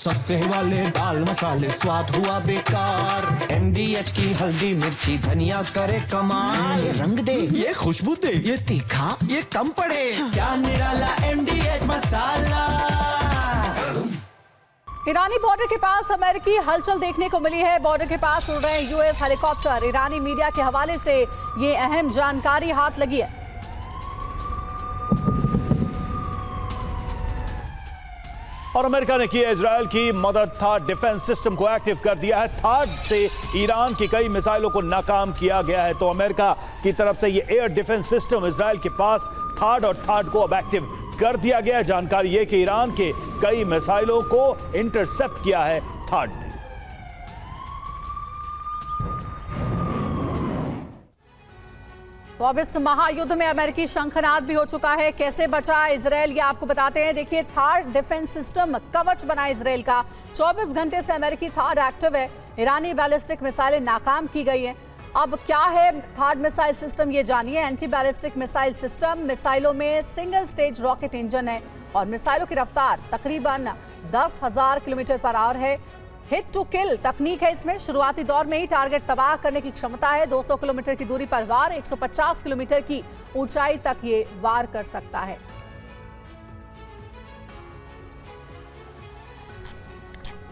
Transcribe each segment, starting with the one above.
सस्ते वाले दाल मसाले स्वाद हुआ बेकार। MDH की हल्दी मिर्ची धनिया करे कमाल। ये रंग दे, ये खुशबू दे, ये तीखा, ये कम पड़े। क्या निराला MDH मसाला। ईरानी बॉर्डर के पास अमेरिकी हलचल देखने को मिली है। बॉर्डर के पास उड़ रहे US हेलीकॉप्टर। ईरानी मीडिया के हवाले से ये अहम जानकारी हाथ लगी है। और अमेरिका ने की है इजरायल की मदद। थाड डिफेंस सिस्टम को एक्टिव कर दिया है। थाड से ईरान की कई मिसाइलों को नाकाम किया गया है, तो अमेरिका की तरफ से ये एयर डिफेंस सिस्टम इजरायल के पास थाड और थाड को अब एक्टिव कर दिया गया है। जानकारी ये कि ईरान के कई मिसाइलों को इंटरसेप्ट किया है थाड ने। तो अब इस महायुद्ध में अमेरिकी शंखनाद भी हो चुका है। कैसे बचा इजरायल, ये आपको बताते हैं। देखिए, थाड डिफेंस सिस्टम कवच बना इजरायल का। 24 घंटे से अमेरिकी थाड एक्टिव है। ईरानी बैलिस्टिक मिसाइलें नाकाम की गई हैं। अब क्या है थाड मिसाइल सिस्टम, ये जानिए। एंटी बैलिस्टिक मिसाइल सिस्टम, मिसाइलों में सिंगल स्टेज रॉकेट इंजन है और मिसाइलों की रफ्तार तकरीबन 10,000 किलोमीटर पर आवर है। हिट टू किल तकनीक है इसमें। शुरुआती दौर में ही टारगेट तबाह करने की क्षमता है। 200 किलोमीटर की दूरी पर वार, 150 किलोमीटर की ऊंचाई तक ये वार कर सकता है।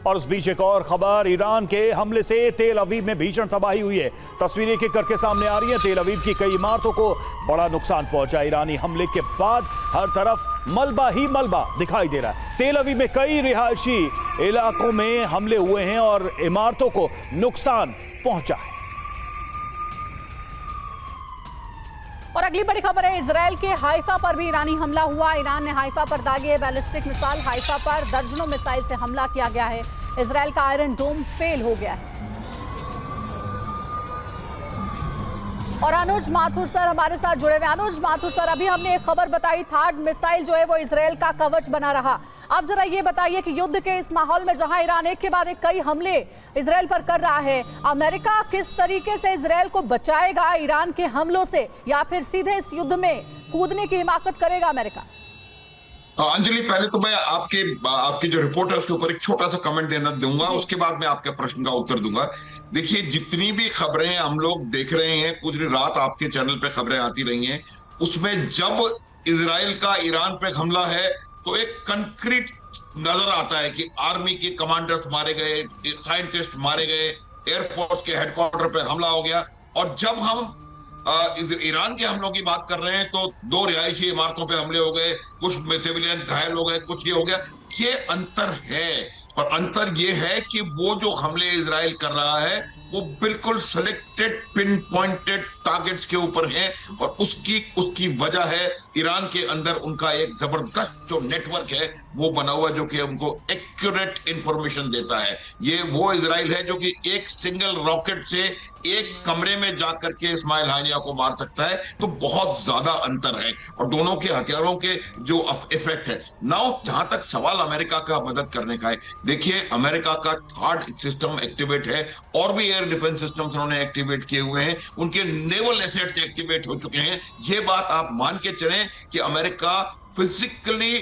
और उस बीच एक और खबर, ईरान के हमले से तेल अवीव में भीषण तबाही हुई है। तस्वीरें एक एक करके सामने आ रही हैं। तेल अवीव की कई इमारतों को बड़ा नुकसान पहुंचा। ईरानी हमले के बाद हर तरफ मलबा ही मलबा दिखाई दे रहा है। तेल अवीव में कई रिहायशी इलाकों में हमले हुए हैं और इमारतों को नुकसान पहुंचा है। और अगली बड़ी खबर है, इजरायल के हाइफा पर भी ईरानी हमला हुआ। ईरान ने हाइफा पर दागी है बैलिस्टिक मिसाइल। हाइफा पर दर्जनों मिसाइल से हमला किया गया है। इजरायल का आयरन डोम फेल हो गया है। और अनुज माथुर सर हमारे साथ जुड़े हुए। अनुज माथुर सर, अभी हमने एक खबर बताई, थाड मिसाइल जो है वो इजरायल का कवच बना रहा। अब जरा ये बताइए कि युद्ध के इस माहौल में जहां ईरान एक के बाद एक कई हमले इजरायल पर कर रहा है, अमेरिका किस तरीके से इजरायल को बचाएगा ईरान के हमलों से, या फिर सीधे इस युद्ध में कूदने की हिमाकत करेगा अमेरिका? अंजलि, पहले तो मैं आपकी जो रिपोर्ट है उसके ऊपर एक छोटा सा कमेंट देना दूंगा, उसके बाद मैं आपके प्रश्न का उत्तर दूंगा। देखिए, जितनी भी खबरें हम लोग देख रहे हैं, पूरी रात आपके चैनल पे खबरें आती रही हैं, उसमें जब इजराइल का ईरान पे हमला है तो एक कंक्रीट नजर आता है कि आर्मी के कमांडर्स मारे गए, साइंटिस्ट मारे गए, एयरफोर्स के हेडक्वार्टर पे हमला हो गया। और जब हम ईरान के हमलों की बात कर रहे हैं तो 2 रिहायशी इमारतों पे हमले हो गए, कुछ सिविलियन घायल हो गए, कुछ ये हो गया। ये अंतर है, और अंतर ये है कि वो जो हमले इजराइल कर रहा है वो बिल्कुल सिलेक्टेड पिन पॉइंटेड टारगेट्स के ऊपर हैं, और उसकी वजह है ईरान के अंदर उनका एक जबरदस्त जो नेटवर्क है वो बना हुआ, जो कि उनको एक्यूरेट इंफॉर्मेशन देता है। ये वो इजराइल है जो कि एक सिंगल रॉकेट से एक कमरे में जाकर के इस्माइल हानिया को मार सकता है। तो बहुत ज्यादा अंतर है, और दोनों के हथियारों के जो इफेक्ट है। नाउ जहां तक सवाल अमेरिका का मदद करने का है, देखिए, अमेरिका का थाड सिस्टम एक्टिवेट है, और भी एयर डिफेंस सिस्टम उन्होंने एक्टिवेट किए हुए हैं, उनके नेवल एसेट्स एक्टिवेट हो चुके हैं। ये बात आप मान के चलें कि अमेरिका फिजिकली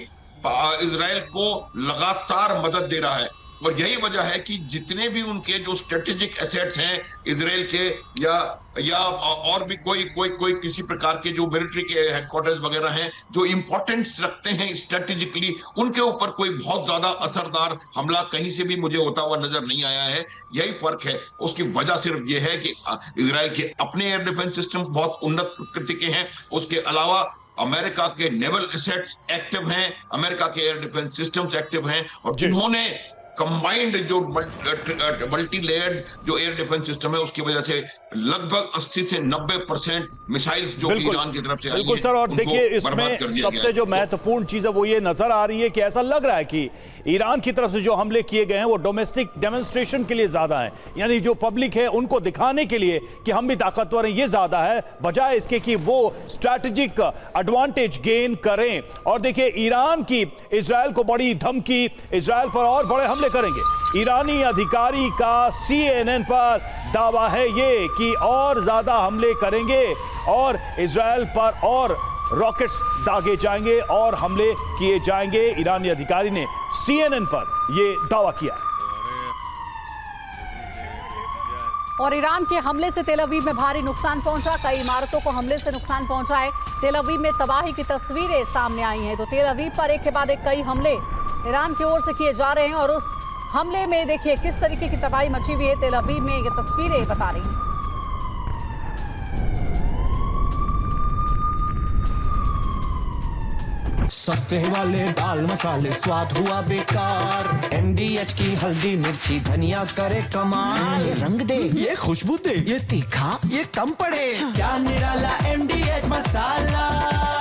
इजराइल को लगातार मदद दे रहा है। और यही वजह है कि जितने भी उनके जो स्ट्रेटेजिक एसेट्स हैं इजराइल के, या और भी कोई किसी प्रकार के जो मिलिट्री के हेडक्वार्टर्स वगैरह हैं जो इंपॉर्टेंस रखते हैं स्ट्रेटेजिकली, उनके ऊपर कोई बहुत ज्यादा असरदार हमला कहीं से भी मुझे होता हुआ नजर नहीं आया है। यही फर्क है। उसकी वजह सिर्फ ये है कि इजराइल के अपने एयर डिफेंस सिस्टम बहुत उन्नत प्रकृति के हैं। उसके अलावा अमेरिका के नेवल एसेट्स एक्टिव हैं, अमेरिका के एयर डिफेंस सिस्टम्स एक्टिव हैं, और जिन्होंने कंबाइंड जो मल्टी लेयर्ड जो एयर डिफेंस सिस्टम है उसकी वजह से लगभग 80 से 90% मिसाइल्स जो ईरान की तरफ से आई हैं, बिल्कुल सर। और देखिए, इसमें सबसे जो महत्वपूर्ण चीज है वो ये नजर आ रही है कि ऐसा लग रहा है कि ईरान की तरफ से जो हमले किए गए हैं वो डोमेस्टिक डेमोन्स्ट्रेशन के लिए ज्यादा है, यानी जो पब्लिक है उनको दिखाने के लिए कि हम भी ताकतवर हैं, ये ज्यादा है, बजाय इसके कि वो स्ट्रैटेजिक एडवांटेज गेन करें। और देखिए, ईरान की इजराइल को बड़ी धमकी, इजराइल पर और बड़े हमले करेंगे। ईरानी अधिकारी का CNN पर दावा है ये कि और ज्यादा हमले करेंगे और इजराइल पर और रॉकेट्स दागे जाएंगे और हमले किए जाएंगे। ईरानी अधिकारी ने CNN पर यह दावा किया है। और ईरान के हमले से तेल अवीव में भारी नुकसान पहुंचा, कई इमारतों को हमले से नुकसान पहुंचा है। तेल अवीव में तबाही की तस्वीरें सामने आई हैं। तो तेल अवीव पर एक के बाद एक कई हमले ईरान की ओर से किए जा रहे हैं और उस हमले में देखिए किस तरीके की तबाही मची हुई है। तेल अवीव में ये तस्वीरें बता रही हैं। सस्ते वाले दाल मसाले स्वाद हुआ बेकार। MDH की हल्दी मिर्ची धनिया करे कमाल। ये रंग दे, ये खुशबू दे, ये तीखा, ये कम पड़े। क्या निराला MDH मसाला।